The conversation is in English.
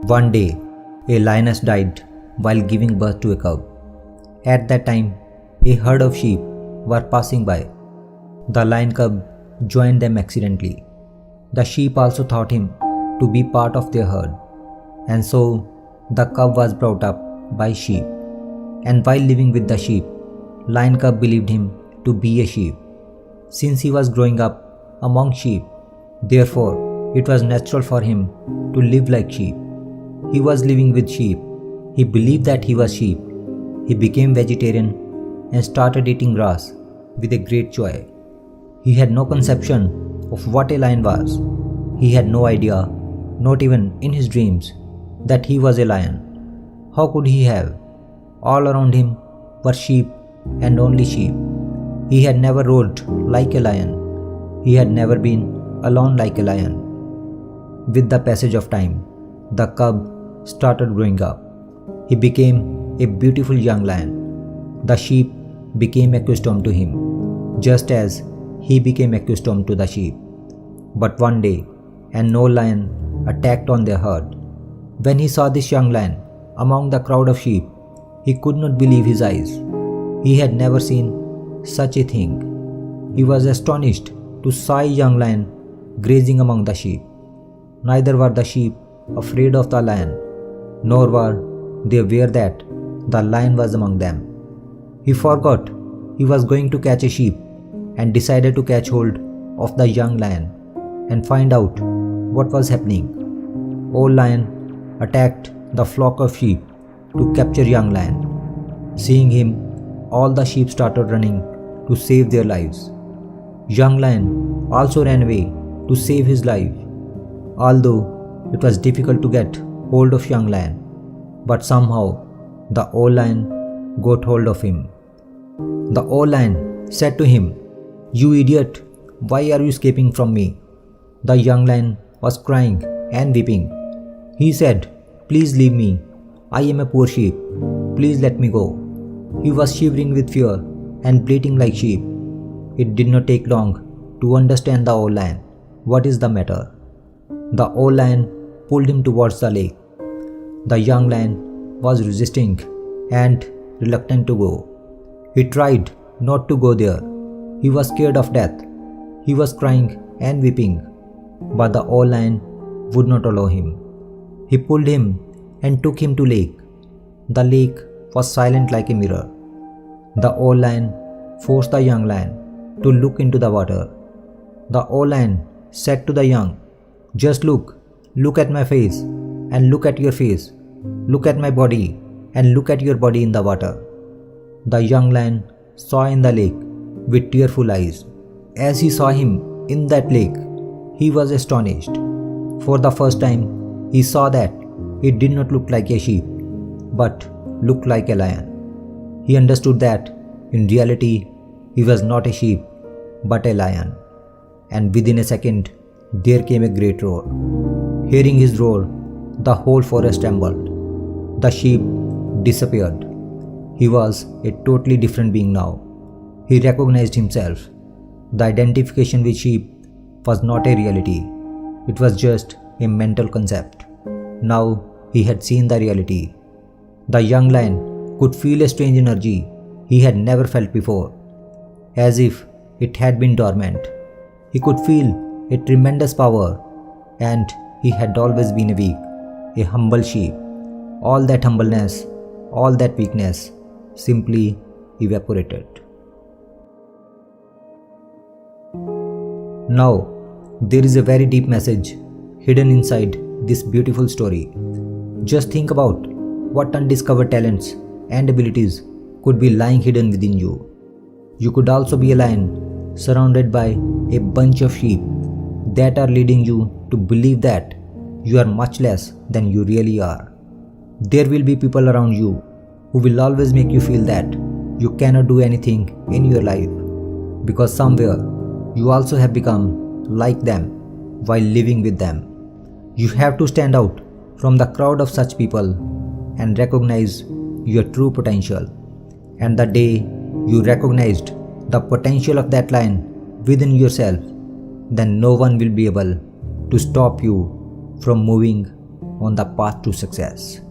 One day, a lioness died while giving birth to a cub. At that time, a herd of sheep were passing by. The lion cub joined them accidentally. The sheep also thought him to be part of their herd, and so the cub was brought up by sheep. And while living with the sheep, lion cub believed him to be a sheep. Since he was growing up among sheep, therefore it was natural for him to live like sheep. He was living with sheep. He believed that he was sheep. He became vegetarian and started eating grass with a great joy. He had no conception of what a lion was. He had no idea, not even in his dreams, that he was a lion. How could he have? All around him were sheep and only sheep. He had never roared like a lion. He had never been alone like a lion. With the passage of time, the cub started growing up. He became a beautiful young lion. The sheep became accustomed to him, just as he became accustomed to the sheep. But one day, an old lion attacked on their herd. When he saw this young lion among the crowd of sheep, he could not believe his eyes. He had never seen such a thing. He was astonished to see a young lion grazing among the sheep. Neither were the sheep afraid of the lion, nor were they aware that the lion was among them. He forgot he was going to catch a sheep and decided to catch hold of the young lion and find out what was happening. Old lion attacked the flock of sheep to capture young lion. Seeing him, all the sheep started running to save their lives. Young lion also ran away to save his life. Although it was difficult to get hold of young lion, but somehow the old lion got hold of him. The old lion said to him, "You idiot, why are you escaping from me?" The young lion was crying and weeping. He said, "Please leave me. I am a poor sheep. Please let me go." He was shivering with fear and bleating like sheep. It did not take long to understand the old lion. What is the matter? The old lion pulled him towards the lake. The young lion was resisting and reluctant to go. He tried not to go there. He was scared of death. He was crying and weeping, but the old lion would not allow him. He pulled him and took him to lake. The lake was silent like a mirror. The old lion forced the young lion to look into the water. The old lion said to the young, "Just look at my face and look at your face. Look at my body and look at your body in the water." The young lion saw in the lake with tearful eyes. As he saw him in that lake, he was astonished. For the first time, he saw that it did not look like a sheep, but looked like a lion. He understood that in reality, he was not a sheep, but a lion. And within a second, there came a great roar. Hearing his roar, the whole forest trembled. The sheep disappeared. He was a totally different being now. He recognized himself. The identification with sheep was not a reality. It was just a mental concept. Now he had seen the reality. The young lion could feel a strange energy he had never felt before, as if it had been dormant. He could feel a tremendous power, and he had always been a weak, a humble sheep. All that humbleness, all that weakness simply evaporated. Now, there is a very deep message hidden inside this beautiful story. Just think about what undiscovered talents and abilities could be lying hidden within you. You could also be a lion surrounded by a bunch of sheep that are leading you to believe that you are much less than you really are. There will be people around you who will always make you feel that you cannot do anything in your life, because somewhere you also have become like them while living with them. You have to stand out from the crowd of such people and recognize your true potential. And the day you recognized the potential of that lion within yourself, then no one will be able to stop you from moving on the path to success.